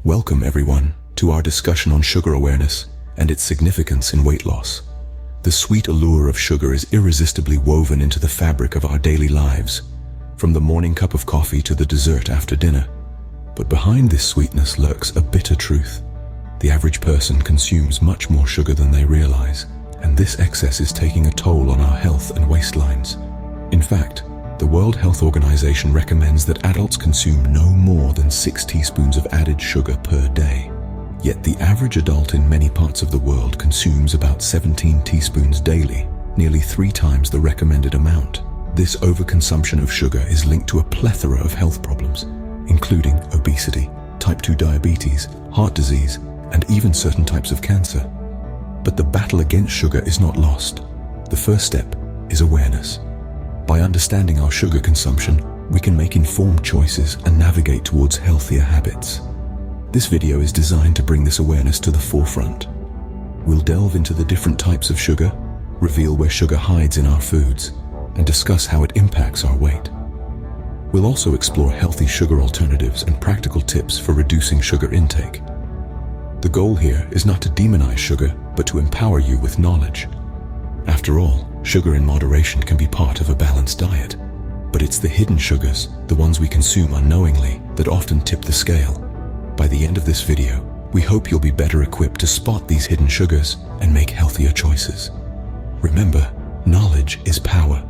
Welcome everyone to our discussion on sugar awareness and its significance in weight loss. The sweet allure of sugar is irresistibly woven into the fabric of our daily lives, from the morning cup of coffee to the dessert after dinner. But behind this sweetness lurks a bitter truth. The average person consumes much more sugar than they realize, and this excess is taking a toll on our health and waistlines. In fact, the World Health Organization recommends that adults consume no more than 6 teaspoons of added sugar per day. Yet the average adult in many parts of the world consumes about 17 teaspoons daily, nearly 3 times the recommended amount. This overconsumption of sugar is linked to a plethora of health problems, including obesity, type 2 diabetes, heart disease, and even certain types of cancer. But the battle against sugar is not lost. The first step is awareness. By understanding our sugar consumption, we can make informed choices and navigate towards healthier habits. This video is designed to bring this awareness to the forefront. We'll delve into the different types of sugar, reveal where sugar hides in our foods, and discuss how it impacts our weight. We'll also explore healthy sugar alternatives and practical tips for reducing sugar intake. The goal here is not to demonize sugar, but to empower you with knowledge. After all, sugar in moderation can be part of a balanced diet. But it's the hidden sugars, the ones we consume unknowingly, that often tip the scale. By the end of this video, we hope you'll be better equipped to spot these hidden sugars and make healthier choices. Remember, knowledge is power.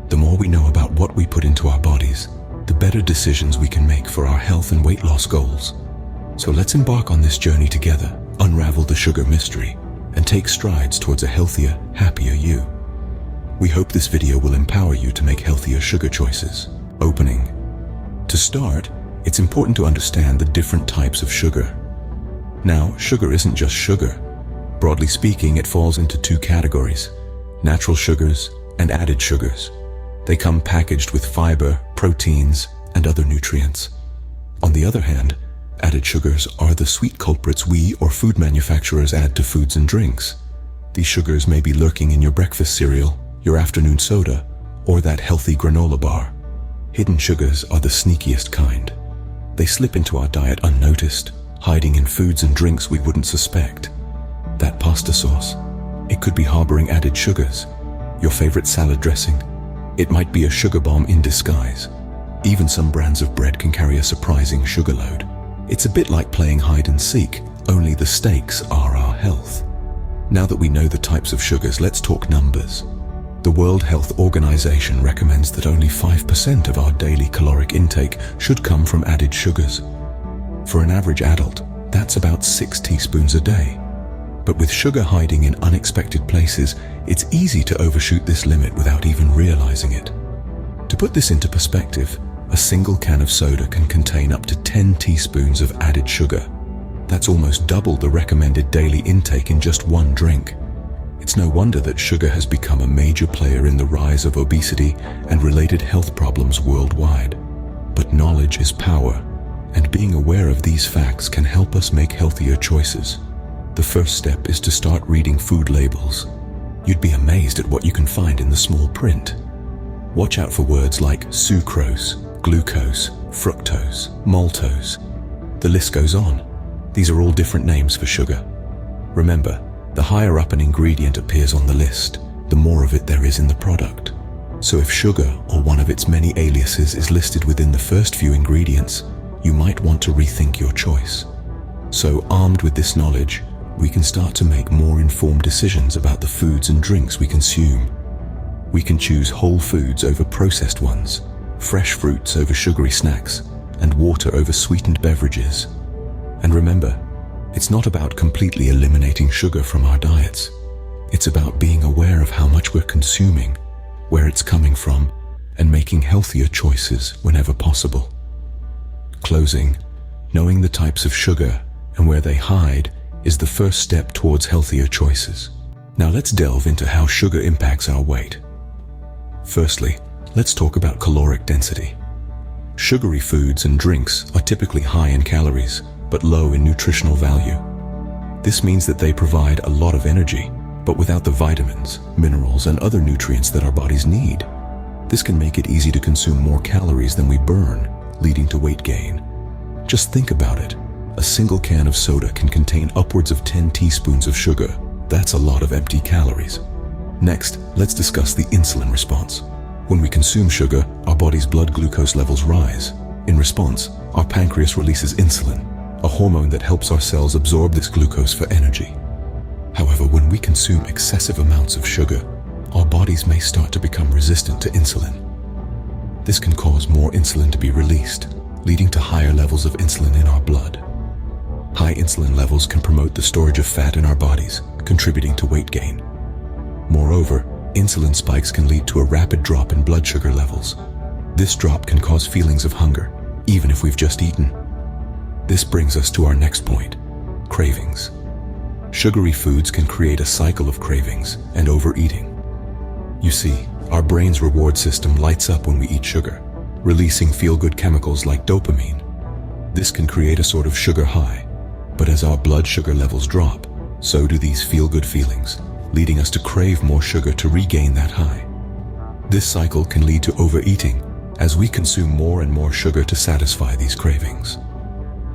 The more we know about what we put into our bodies, the better decisions we can make for our health and weight loss goals. So let's embark on this journey together, unravel the sugar mystery, and take strides towards a healthier, happier you. We hope this video will empower you to make healthier sugar choices. Opening. To start, it's important to understand the different types of sugar. Now, sugar isn't just sugar. Broadly speaking, it falls into 2 categories: natural sugars and added sugars. They come packaged with fiber, proteins, and other nutrients. On the other hand, added sugars are the sweet culprits we or food manufacturers add to foods and drinks. These sugars may be lurking in your breakfast cereal, your afternoon soda, or that healthy granola bar. Hidden sugars are the sneakiest kind. They slip into our diet unnoticed, hiding in foods and drinks we wouldn't suspect. That pasta sauce, it could be harboring added sugars. Your favorite salad dressing, it might be a sugar bomb in disguise. Even some brands of bread can carry a surprising sugar load. It's a bit like playing hide and seek, only the stakes are our health. Now that we know the types of sugars, let's talk numbers. The World Health Organization recommends that only 5% of our daily caloric intake should come from added sugars. For an average adult, that's about 6 teaspoons a day. But with sugar hiding in unexpected places, it's easy to overshoot this limit without even realizing it. To put this into perspective, a single can of soda can contain up to 10 teaspoons of added sugar. That's almost double the recommended daily intake in just one drink. It's no wonder that sugar has become a major player in the rise of obesity and related health problems worldwide. But knowledge is power, and being aware of these facts can help us make healthier choices. The first step is to start reading food labels. You'd be amazed at what you can find in the small print. Watch out for words like sucrose, glucose, fructose, maltose. The list goes on. These are all different names for sugar. Remember, the higher up an ingredient appears on the list, the more of it there is in the product. So if sugar, or one of its many aliases, is listed within the first few ingredients, you might want to rethink your choice. So armed with this knowledge, we can start to make more informed decisions about the foods and drinks we consume. We can choose whole foods over processed ones, fresh fruits over sugary snacks, and water over sweetened beverages. And remember, it's not about completely eliminating sugar from our diets. It's about being aware of how much we're consuming, where it's coming from, and making healthier choices whenever possible. Closing, knowing the types of sugar and where they hide is the first step towards healthier choices. Now let's delve into how sugar impacts our weight. Firstly, let's talk about caloric density. Sugary foods and drinks are typically high in calories, but low in nutritional value. This means that they provide a lot of energy, but without the vitamins, minerals, and other nutrients that our bodies need. This can make it easy to consume more calories than we burn, leading to weight gain. Just think about it. A single can of soda can contain upwards of 10 teaspoons of sugar. That's a lot of empty calories. Next, let's discuss the insulin response. When we consume sugar, our body's blood glucose levels rise. In response, our pancreas releases insulin, a hormone that helps our cells absorb this glucose for energy. However, when we consume excessive amounts of sugar, our bodies may start to become resistant to insulin. This can cause more insulin to be released, leading to higher levels of insulin in our blood. High insulin levels can promote the storage of fat in our bodies, contributing to weight gain. Moreover, insulin spikes can lead to a rapid drop in blood sugar levels. This drop can cause feelings of hunger, even if we've just eaten. This brings us to our next point: cravings. Sugary foods can create a cycle of cravings and overeating. You see, our brain's reward system lights up when we eat sugar, releasing feel-good chemicals like dopamine. This can create a sort of sugar high, but as our blood sugar levels drop, so do these feel-good feelings, leading us to crave more sugar to regain that high. This cycle can lead to overeating, as we consume more and more sugar to satisfy these cravings.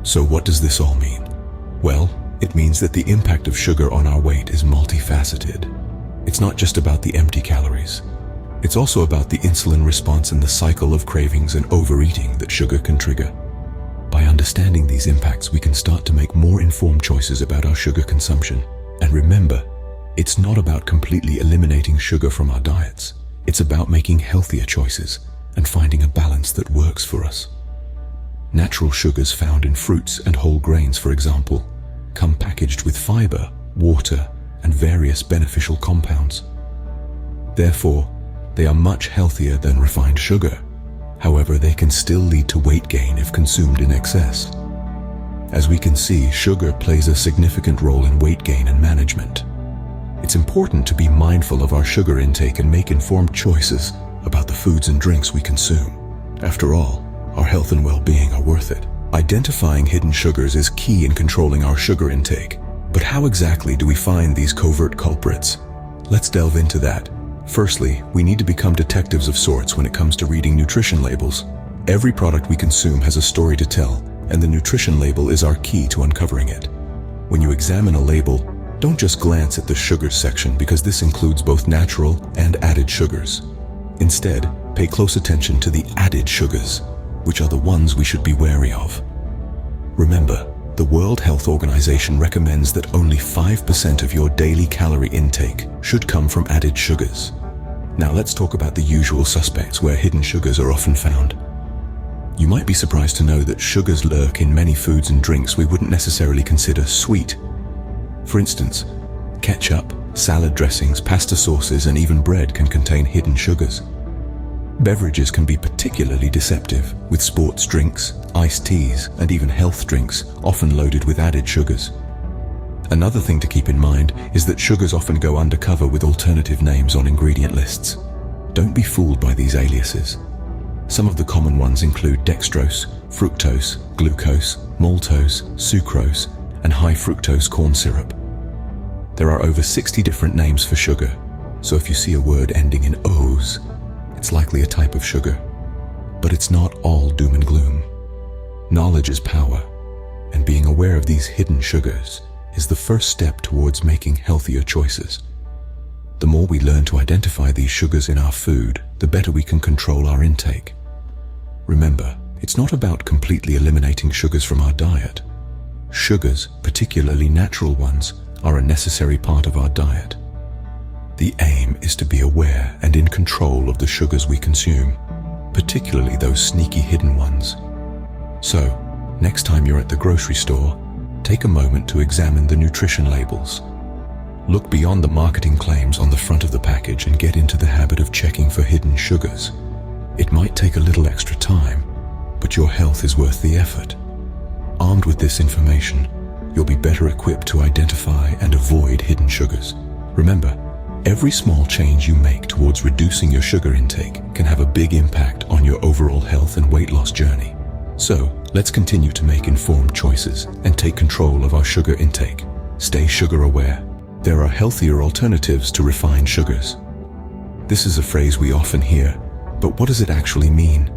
So what does this all mean? Well, it means that the impact of sugar on our weight is multifaceted. It's not just about the empty calories. It's also about the insulin response and the cycle of cravings and overeating that sugar can trigger. By understanding these impacts, we can start to make more informed choices about our sugar consumption. And remember, it's not about completely eliminating sugar from our diets. It's about making healthier choices and finding a balance that works for us. Natural sugars found in fruits and whole grains, for example, come packaged with fiber, water, and various beneficial compounds. Therefore, they are much healthier than refined sugar. However, they can still lead to weight gain if consumed in excess. As we can see, sugar plays a significant role in weight gain and management. It's important to be mindful of our sugar intake and make informed choices about the foods and drinks we consume. After all, our health and well-being are worth it. Identifying hidden sugars is key in controlling our sugar intake. But how exactly do we find these covert culprits? Let's delve into that. Firstly, we need to become detectives of sorts when it comes to reading nutrition labels. Every product we consume has a story to tell, and the nutrition label is our key to uncovering it. When you examine a label, don't just glance at the sugars section, because this includes both natural and added sugars. Instead, pay close attention to the added sugars, which are the ones we should be wary of. Remember, the World Health Organization recommends that only 5% of your daily calorie intake should come from added sugars. Now let's talk about the usual suspects where hidden sugars are often found. You might be surprised to know that sugars lurk in many foods and drinks we wouldn't necessarily consider sweet. For instance, ketchup, salad dressings, pasta sauces, and even bread can contain hidden sugars. Beverages can be particularly deceptive, with sports drinks, iced teas, and even health drinks often loaded with added sugars. Another thing to keep in mind is that sugars often go undercover with alternative names on ingredient lists. Don't be fooled by these aliases. Some of the common ones include dextrose, fructose, glucose, maltose, sucrose, and high fructose corn syrup. There are over 60 different names for sugar, so if you see a word ending in O's, it's likely a type of sugar. But it's not all doom and gloom. Knowledge is power, and being aware of these hidden sugars is the first step towards making healthier choices. The more we learn to identify these sugars in our food, the better we can control our intake. Remember, it's not about completely eliminating sugars from our diet. Sugars, particularly natural ones, are a necessary part of our diet. The aim is to be aware and in control of the sugars we consume, particularly those sneaky hidden ones. So, next time you're at the grocery store, take a moment to examine the nutrition labels. Look beyond the marketing claims on the front of the package and get into the habit of checking for hidden sugars. It might take a little extra time, but your health is worth the effort. Armed with this information, you'll be better equipped to identify and avoid hidden sugars. Remember, every small change you make towards reducing your sugar intake can have a big impact on your overall health and weight loss journey. So, let's continue to make informed choices and take control of our sugar intake. Stay sugar aware. There are healthier alternatives to refined sugars. This is a phrase we often hear, but what does it actually mean?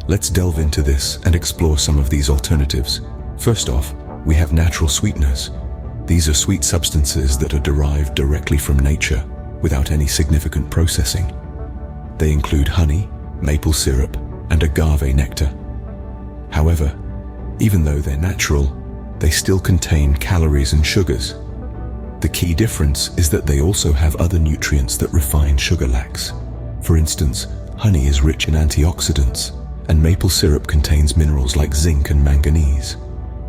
Let's delve into this and explore some of these alternatives. First off, we have natural sweeteners. These are sweet substances that are derived directly from nature without any significant processing. They include honey, maple syrup, and agave nectar. However, even though they're natural, they still contain calories and sugars. The key difference is that they also have other nutrients that refined sugar lacks. For instance, honey is rich in antioxidants, and maple syrup contains minerals like zinc and manganese.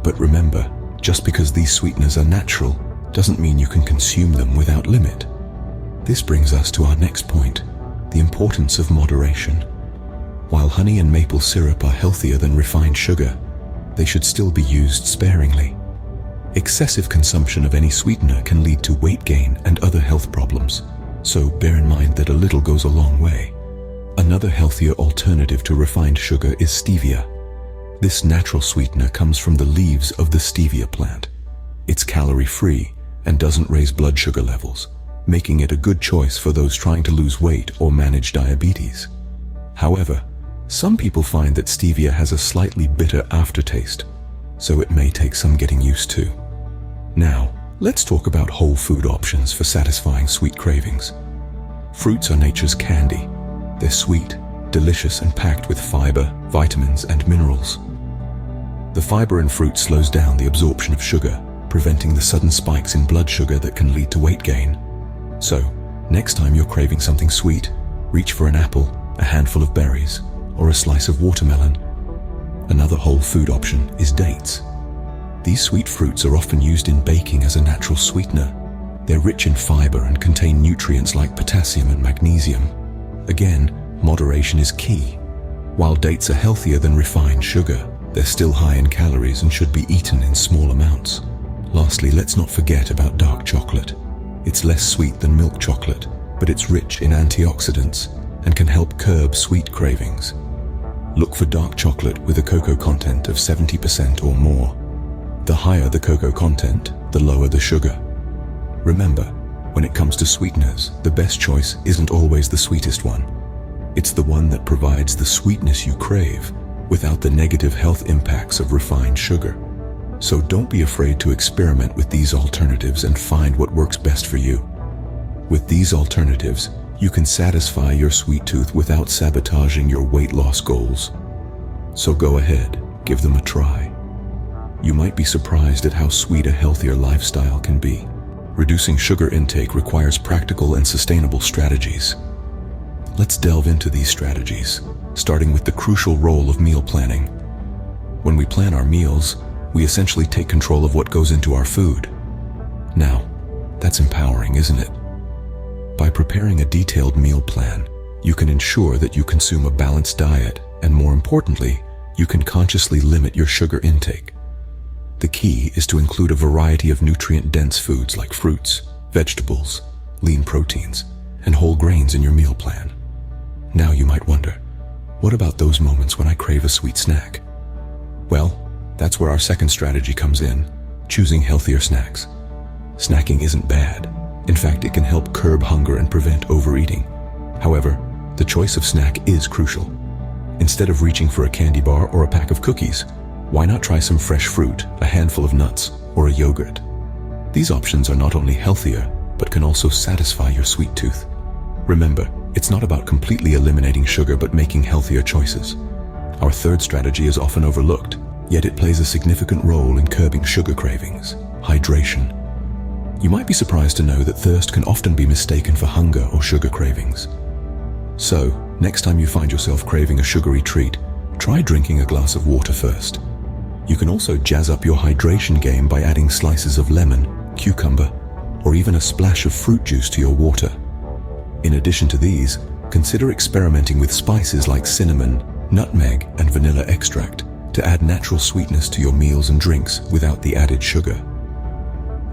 But remember, just because these sweeteners are natural doesn't mean you can consume them without limit. This brings us to our next point, the importance of moderation. While honey and maple syrup are healthier than refined sugar, they should still be used sparingly. Excessive consumption of any sweetener can lead to weight gain and other health problems, so bear in mind that a little goes a long way. Another healthier alternative to refined sugar is stevia. This natural sweetener comes from the leaves of the stevia plant. It's calorie-free and doesn't raise blood sugar levels, making it a good choice for those trying to lose weight or manage diabetes. However, some people find that stevia has a slightly bitter aftertaste, so it may take some getting used to. Now, let's talk about whole food options for satisfying sweet cravings. Fruits are nature's candy. They're sweet, delicious, and packed with fiber, vitamins, and minerals. The fiber in fruit slows down the absorption of sugar, preventing the sudden spikes in blood sugar that can lead to weight gain. So, next time you're craving something sweet, reach for an apple, a handful of berries, or a slice of watermelon. Another whole food option is dates. These sweet fruits are often used in baking as a natural sweetener. They're rich in fiber and contain nutrients like potassium and magnesium. Again, moderation is key. While dates are healthier than refined sugar, they're still high in calories and should be eaten in small amounts. Lastly, let's not forget about dark chocolate. It's less sweet than milk chocolate, but it's rich in antioxidants and can help curb sweet cravings. Look for dark chocolate with a cocoa content of 70% or more. The higher the cocoa content, the lower the sugar. Remember, when it comes to sweeteners, the best choice isn't always the sweetest one. It's the one that provides the sweetness you crave without the negative health impacts of refined sugar. So don't be afraid to experiment with these alternatives and find what works best for you. With these alternatives, you can satisfy your sweet tooth without sabotaging your weight loss goals. So go ahead, give them a try. You might be surprised at how sweet a healthier lifestyle can be. Reducing sugar intake requires practical and sustainable strategies. Let's delve into these strategies, starting with the crucial role of meal planning. When we plan our meals, we essentially take control of what goes into our food. Now, that's empowering, isn't it? By preparing a detailed meal plan, you can ensure that you consume a balanced diet, and more importantly, you can consciously limit your sugar intake. The key is to include a variety of nutrient-dense foods like fruits, vegetables, lean proteins, and whole grains in your meal plan. Now you might wonder, what about those moments when I crave a sweet snack? Well, that's where our second strategy comes in, choosing healthier snacks. Snacking isn't bad. In fact, it can help curb hunger and prevent overeating. However, the choice of snack is crucial. Instead of reaching for a candy bar or a pack of cookies, why not try some fresh fruit, a handful of nuts, or a yogurt? These options are not only healthier, but can also satisfy your sweet tooth. Remember, it's not about completely eliminating sugar, but making healthier choices. Our third strategy is often overlooked, yet it plays a significant role in curbing sugar cravings: hydration. You might be surprised to know that thirst can often be mistaken for hunger or sugar cravings. So, next time you find yourself craving a sugary treat, try drinking a glass of water first. You can also jazz up your hydration game by adding slices of lemon, cucumber, or even a splash of fruit juice to your water. In addition to these, consider experimenting with spices like cinnamon, nutmeg, and vanilla extract to add natural sweetness to your meals and drinks without the added sugar.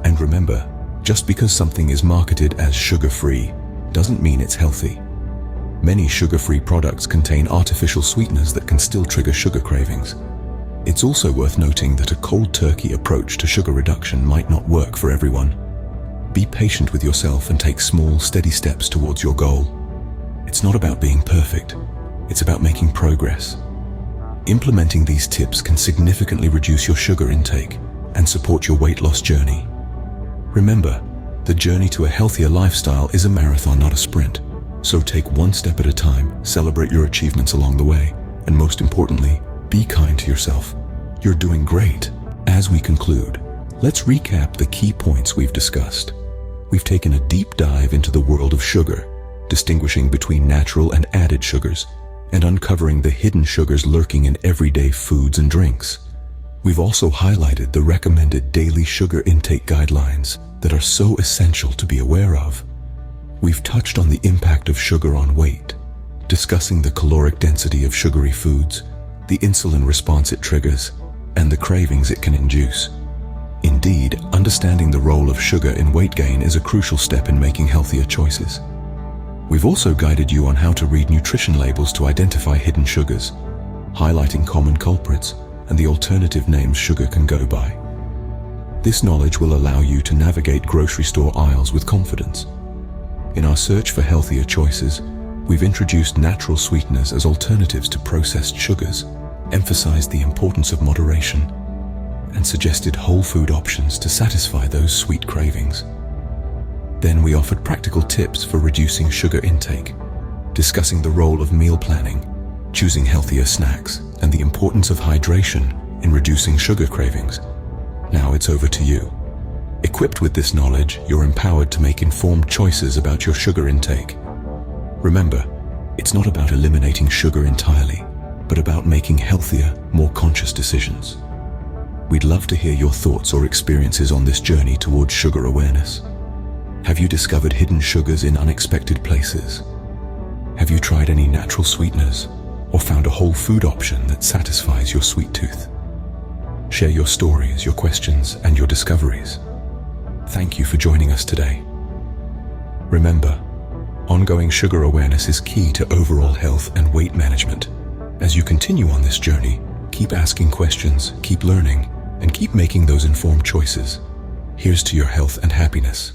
And remember, just because something is marketed as sugar-free doesn't mean it's healthy. Many sugar-free products contain artificial sweeteners that can still trigger sugar cravings. It's also worth noting that a cold turkey approach to sugar reduction might not work for everyone. Be patient with yourself and take small, steady steps towards your goal. It's not about being perfect. It's about making progress. Implementing these tips can significantly reduce your sugar intake and support your weight loss journey. Remember, the journey to a healthier lifestyle is a marathon, not a sprint. So take one step at a time, celebrate your achievements along the way, and most importantly, be kind to yourself. You're doing great. As we conclude, let's recap the key points we've discussed. We've taken a deep dive into the world of sugar, distinguishing between natural and added sugars, and uncovering the hidden sugars lurking in everyday foods and drinks. We've also highlighted the recommended daily sugar intake guidelines that are so essential to be aware of. We've touched on the impact of sugar on weight, discussing the caloric density of sugary foods, the insulin response it triggers, and the cravings it can induce. Indeed, understanding the role of sugar in weight gain is a crucial step in making healthier choices. We've also guided you on how to read nutrition labels to identify hidden sugars, highlighting common culprits and the alternative names sugar can go by. This knowledge will allow you to navigate grocery store aisles with confidence. In our search for healthier choices, we've introduced natural sweeteners as alternatives to processed sugars, emphasized the importance of moderation, and suggested whole food options to satisfy those sweet cravings. Then we offered practical tips for reducing sugar intake, discussing the role of meal planning, choosing healthier snacks, and the importance of hydration in reducing sugar cravings. Now it's over to you. Equipped with this knowledge, you're empowered to make informed choices about your sugar intake. Remember, it's not about eliminating sugar entirely, but about making healthier, more conscious decisions. We'd love to hear your thoughts or experiences on this journey towards sugar awareness. Have you discovered hidden sugars in unexpected places? Have you tried any natural sweeteners or found a whole food option that satisfies your sweet tooth? Share your stories, your questions, and your discoveries. Thank you for joining us today. Remember, ongoing sugar awareness is key to overall health and weight management. As you continue on this journey, keep asking questions, keep learning, and keep making those informed choices. Here's to your health and happiness.